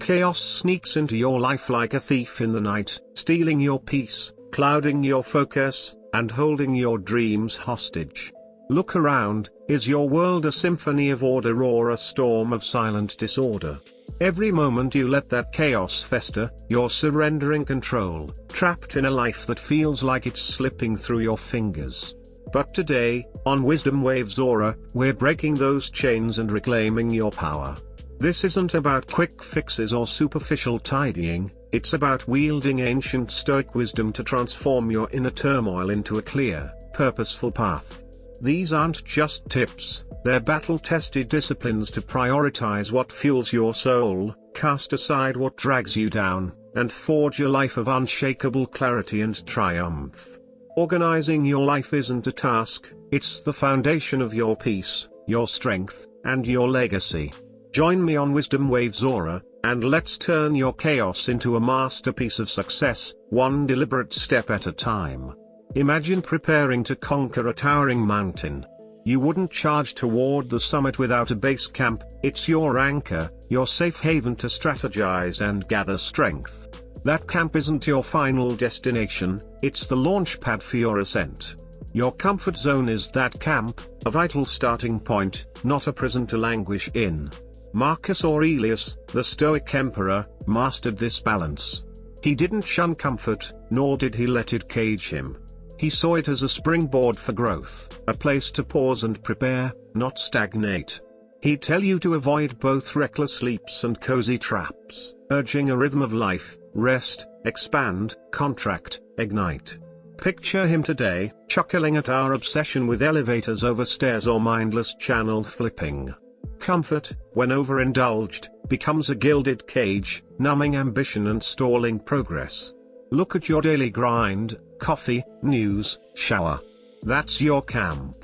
Chaos sneaks into your life like a thief in the night, stealing your peace, clouding your focus, and holding your dreams hostage. Look around, is your world a symphony of order or a storm of silent disorder? Every moment you let that chaos fester, you're surrendering control, trapped in a life that feels like it's slipping through your fingers. But today, on WisdomWavesAura, we're breaking those chains and reclaiming your power. This isn't about quick fixes or superficial tidying, it's about wielding ancient Stoic wisdom to transform your inner turmoil into a clear, purposeful path. These aren't just tips, they're battle-tested disciplines to prioritize what fuels your soul, cast aside what drags you down, and forge a life of unshakable clarity and triumph. Organizing your life isn't a task, it's the foundation of your peace, your strength, and your legacy. Join me on WisdomWavesAura, and let's turn your chaos into a masterpiece of success, one deliberate step at a time. Imagine preparing to conquer a towering mountain. You wouldn't charge toward the summit without a base camp, it's your anchor, your safe haven to strategize and gather strength. That camp isn't your final destination, it's the launch pad for your ascent. Your comfort zone is that camp, a vital starting point, not a prison to languish in. Marcus Aurelius, the Stoic emperor, mastered this balance. He didn't shun comfort, nor did he let it cage him. He saw it as a springboard for growth, a place to pause and prepare, not stagnate. He'd tell you to avoid both reckless leaps and cozy traps, urging a rhythm of life: rest, expand, contract, ignite. Picture him today, chuckling at our obsession with elevators over stairs or mindless channel flipping. Comfort, when overindulged, becomes a gilded cage, numbing ambition and stalling progress. Look at your daily grind: coffee, news, shower. That's your camp.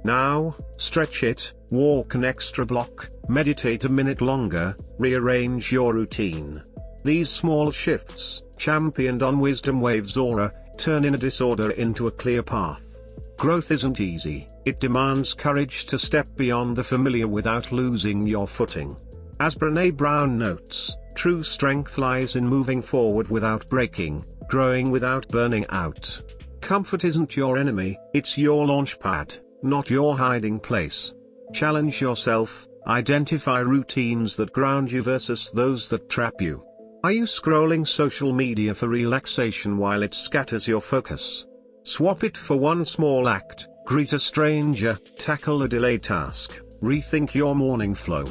Now, stretch it, walk an extra block, meditate a minute longer, rearrange your routine. These small shifts, championed on WisdomWavesAura, turn inner disorder into a clear path. Growth isn't easy, it demands courage to step beyond the familiar without losing your footing. As Brené Brown notes, true strength lies in moving forward without breaking, growing without burning out. Comfort isn't your enemy, it's your launch pad, not your hiding place. Challenge yourself, identify routines that ground you versus those that trap you. Are you scrolling social media for relaxation while it scatters your focus? Swap it for one small act: greet a stranger, tackle a delayed task, rethink your morning flow.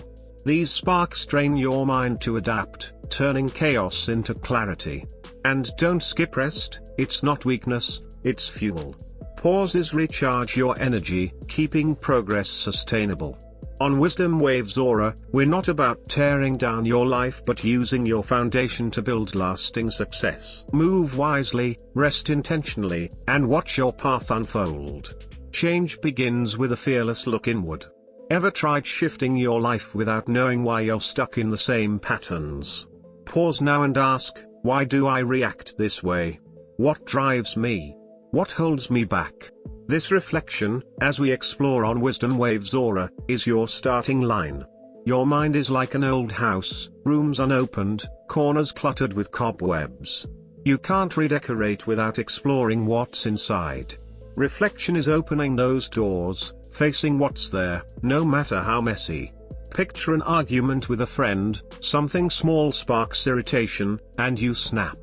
These sparks train your mind to adapt, turning chaos into clarity. And don't skip rest, it's not weakness, it's fuel. Pauses recharge your energy, keeping progress sustainable. On WisdomWavesAura, we're not about tearing down your life but using your foundation to build lasting success. Move wisely, rest intentionally, and watch your path unfold. Change begins with a fearless look inward. Ever tried shifting your life without knowing why you're stuck in the same patterns? Pause now and ask, why do I react this way? What drives me? What holds me back? This reflection, as we explore on WisdomWavesAura, is your starting line. Your mind is like an old house, rooms unopened, corners cluttered with cobwebs. You can't redecorate without exploring what's inside. Reflection is opening those doors, facing what's there, no matter how messy. Picture an argument with a friend, something small sparks irritation, and you snap.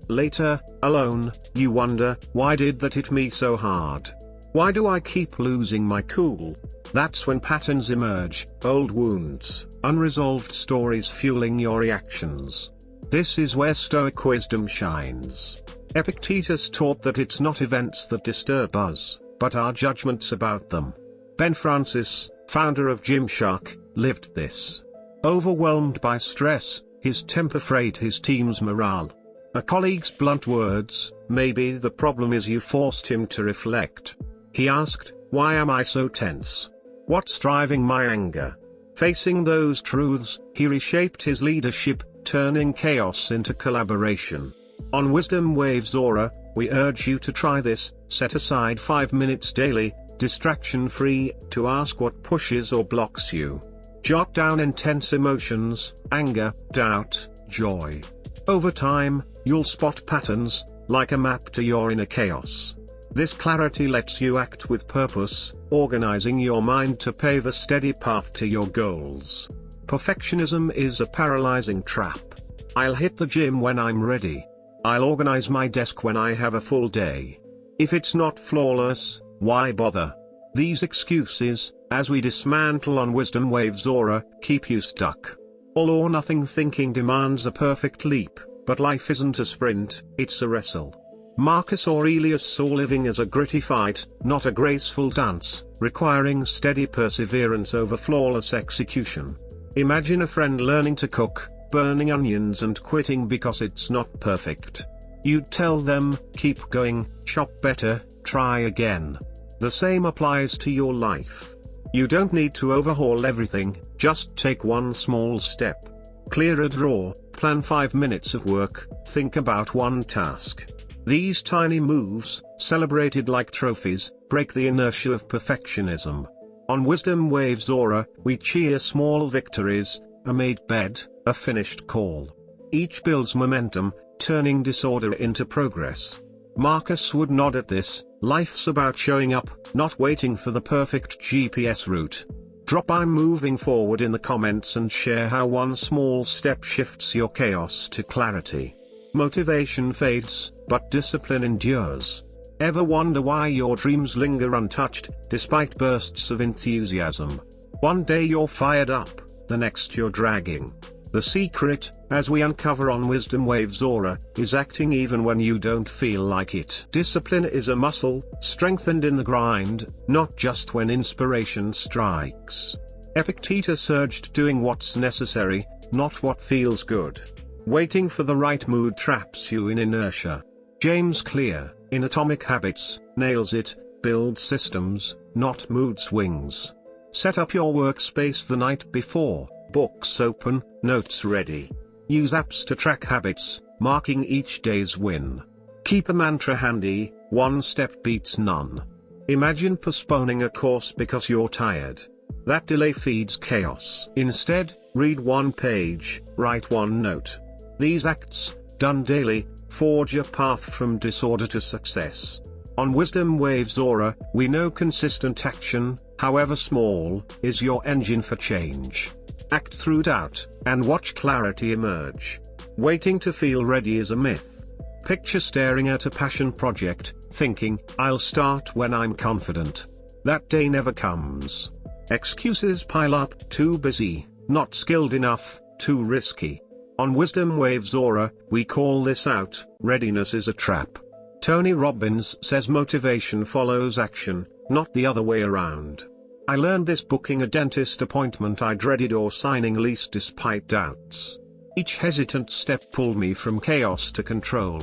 Later, alone, you wonder, why did that hit me so hard? Why do I keep losing my cool? That's when patterns emerge, old wounds, unresolved stories fueling your reactions. This is where Stoic wisdom shines. Epictetus taught that it's not events that disturb us, but our judgments about them. Ben Francis, founder of Gymshark, lived this. Overwhelmed by stress, his temper frayed his team's morale. A colleague's blunt words, "Maybe the problem is you," forced him to reflect. He asked, "Why am I so tense? What's driving my anger?" Facing those truths, he reshaped his leadership, turning chaos into collaboration. On WisdomWavesAura, we urge you to try this: set aside 5 minutes daily, distraction-free, to ask what pushes or blocks you. Jot down intense emotions: anger, doubt, joy. Over time, you'll spot patterns, like a map to your inner chaos. This clarity lets you act with purpose, organizing your mind to pave a steady path to your goals. Perfectionism is a paralyzing trap. I'll hit the gym when I'm ready. I'll organize my desk when I have a full day. If it's not flawless, why bother? These excuses, as we dismantle on Wisdom Waves Aura, keep you stuck. All or nothing thinking demands a perfect leap, but life isn't a sprint, it's a wrestle. Marcus Aurelius saw living as a gritty fight, not a graceful dance, requiring steady perseverance over flawless execution. Imagine a friend learning to cook, burning onions and quitting because it's not perfect. You'd tell them, keep going, chop better, try again. The same applies to your life. You don't need to overhaul everything, just take one small step. Clear a drawer, plan 5 minutes of work, think about one task. These tiny moves, celebrated like trophies, break the inertia of perfectionism. On Wisdom Waves Aura, we cheer small victories, a made bed, a finished call. Each builds momentum, turning disorder into progress. Marcus would nod at this. Life's about showing up, not waiting for the perfect GPS route. Drop "I'm moving forward" in the comments and share how one small step shifts your chaos to clarity. Motivation fades, but discipline endures. Ever wonder why your dreams linger untouched, despite bursts of enthusiasm? One day you're fired up, the next you're dragging. The secret, as we uncover on Wisdom Waves Aura, is acting even when you don't feel like it. Discipline is a muscle, strengthened in the grind, not just when inspiration strikes. Epictetus urged doing what's necessary, not what feels good. Waiting for the right mood traps you in inertia. James Clear, in Atomic Habits, nails it: build systems, not mood swings. Set up your workspace the night before. Books open, notes ready. Use apps to track habits, marking each day's win. Keep a mantra handy: one step beats none. Imagine postponing a course because you're tired. That delay feeds chaos. Instead, read one page, write one note. These acts, done daily, forge a path from disorder to success. On Wisdom Waves Aura, we know consistent action, however small, is your engine for change. Act through doubt, and watch clarity emerge. Waiting to feel ready is a myth. Picture staring at a passion project, thinking, "I'll start when I'm confident." That day never comes. Excuses pile up: too busy, not skilled enough, too risky. On Wisdom Waves Aura, we call this out: readiness is a trap. Tony Robbins says motivation follows action, not the other way around. I learned this booking a dentist appointment I dreaded or signing a lease despite doubts. Each hesitant step pulled me from chaos to control.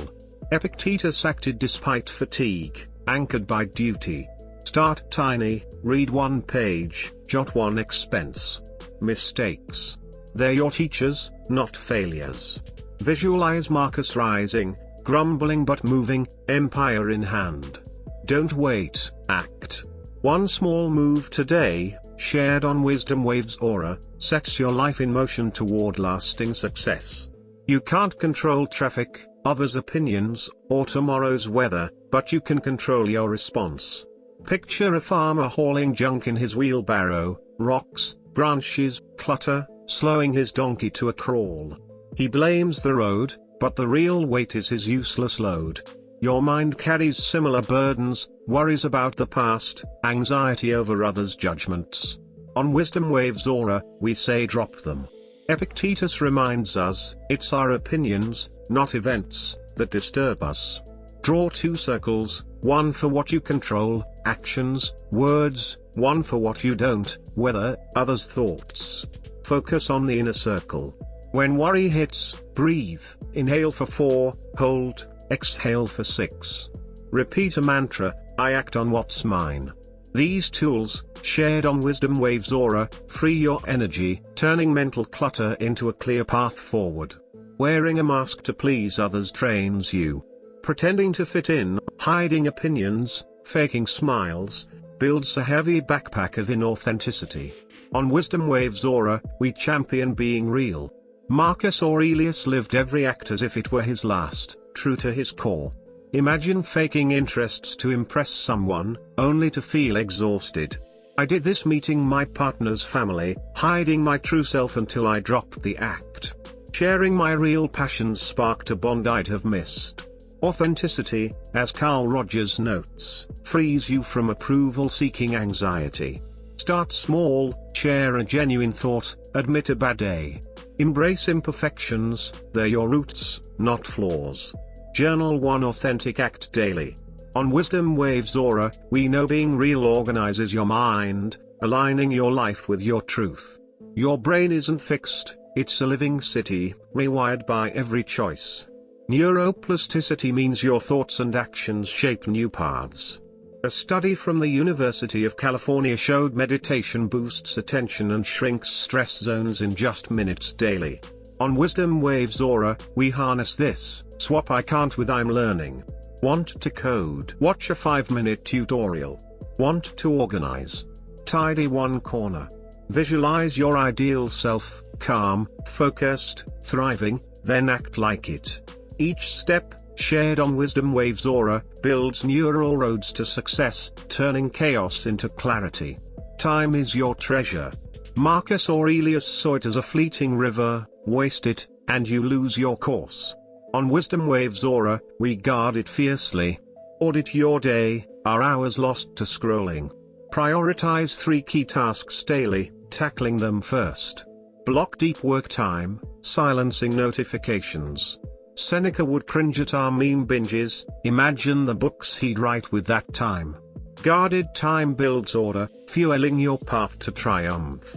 Epictetus acted despite fatigue, anchored by duty. Start tiny, read one page, jot one expense. Mistakes. They're your teachers, not failures. Visualize Marcus rising, grumbling but moving, empire in hand. Don't wait, act. One small move today, shared on Wisdom Waves Aura, sets your life in motion toward lasting success. You can't control traffic, others' opinions, or tomorrow's weather, but you can control your response. Picture a farmer hauling junk in his wheelbarrow: rocks, branches, clutter, slowing his donkey to a crawl. He blames the road, but the real weight is his useless load. Your mind carries similar burdens: worries about the past, anxiety over others' judgments. On Wisdom Waves Aura, we say drop them. Epictetus reminds us, it's our opinions, not events, that disturb us. Draw two circles, one for what you control, actions, words, one for what you don't, weather, others' thoughts. Focus on the inner circle. When worry hits, breathe, inhale for 4, hold, exhale for 6. Repeat a mantra: I act on what's mine. These tools, shared on Wisdom Waves Aura, free your energy, turning mental clutter into a clear path forward. Wearing a mask to please others drains you. Pretending to fit in, hiding opinions, faking smiles, builds a heavy backpack of inauthenticity. On Wisdom Waves Aura, we champion being real. Marcus Aurelius lived every act as if it were his last, true to his core. Imagine faking interests to impress someone, only to feel exhausted. I did this meeting my partner's family, hiding my true self until I dropped the act. Sharing my real passions sparked a bond I'd have missed. Authenticity, as Carl Rogers notes, frees you from approval-seeking anxiety. Start small, share a genuine thought, admit a bad day. Embrace imperfections, they're your roots, not flaws. Journal one authentic act daily. On Wisdom Waves Aura, we know being real organizes your mind, aligning your life with your truth. Your brain isn't fixed, it's a living city, rewired by every choice. Neuroplasticity means your thoughts and actions shape new paths. A study from the University of California showed meditation boosts attention and shrinks stress zones in just minutes daily. On Wisdom Waves Aura, we harness this. Swap I can't with I'm learning. Want to code? Watch a 5-minute tutorial. Want to organize? Tidy one corner. Visualize your ideal self, calm, focused, thriving, then act like it. Each step, shared on Wisdom Waves Aura, builds neural roads to success, turning chaos into clarity. Time is your treasure. Marcus Aurelius saw it as a fleeting river, waste it, and you lose your course. On Wisdom Waves Aura, we guard it fiercely. Audit your day, are hours lost to scrolling? Prioritize 3 key tasks daily, tackling them first. Block deep work time, silencing notifications. Seneca would cringe at our meme binges, imagine the books he'd write with that time. Guarded time builds order, fueling your path to triumph.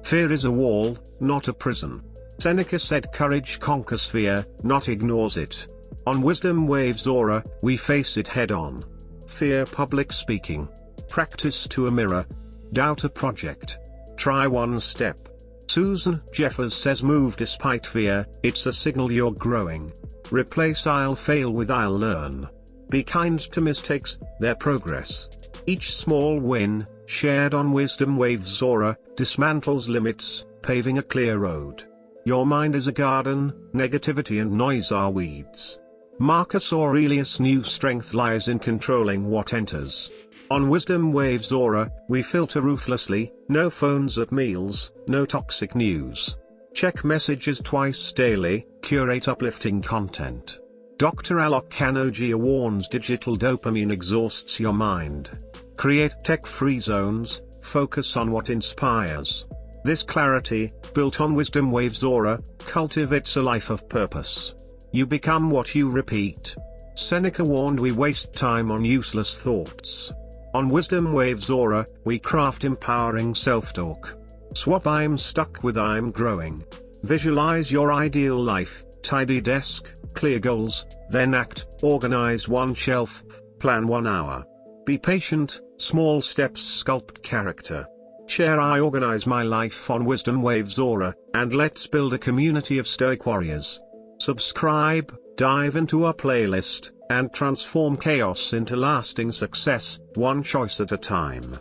Fear is a wall, not a prison. Seneca said courage conquers fear, not ignores it. On Wisdom Waves Aura, we face it head on. Fear public speaking. Practice to a mirror. Doubt a project. Try one step. Susan Jeffers says move despite fear, it's a signal you're growing. Replace I'll fail with I'll learn. Be kind to mistakes, they're progress. Each small win, shared on Wisdom Waves Aura, dismantles limits, paving a clear road. Your mind is a garden, negativity and noise are weeds. Marcus Aurelius knew strength lies in controlling what enters. On Wisdom Waves Aura, we filter ruthlessly, no phones at meals, no toxic news. Check messages twice daily, curate uplifting content. Dr. Alok Kanogia warns digital dopamine exhausts your mind. Create tech-free zones, focus on what inspires. This clarity, built on Wisdom Waves Aura, cultivates a life of purpose. You become what you repeat. Seneca warned we waste time on useless thoughts. On Wisdom Waves Aura, we craft empowering self-talk. Swap I'm stuck with I'm growing. Visualize your ideal life, tidy desk, clear goals, then act, organize one shelf, plan 1 hour. Be patient, small steps sculpt character. Share I organize my life on Wisdom Waves Aura, and let's build a community of Stoic warriors. Subscribe, dive into our playlist, and transform chaos into lasting success, one choice at a time.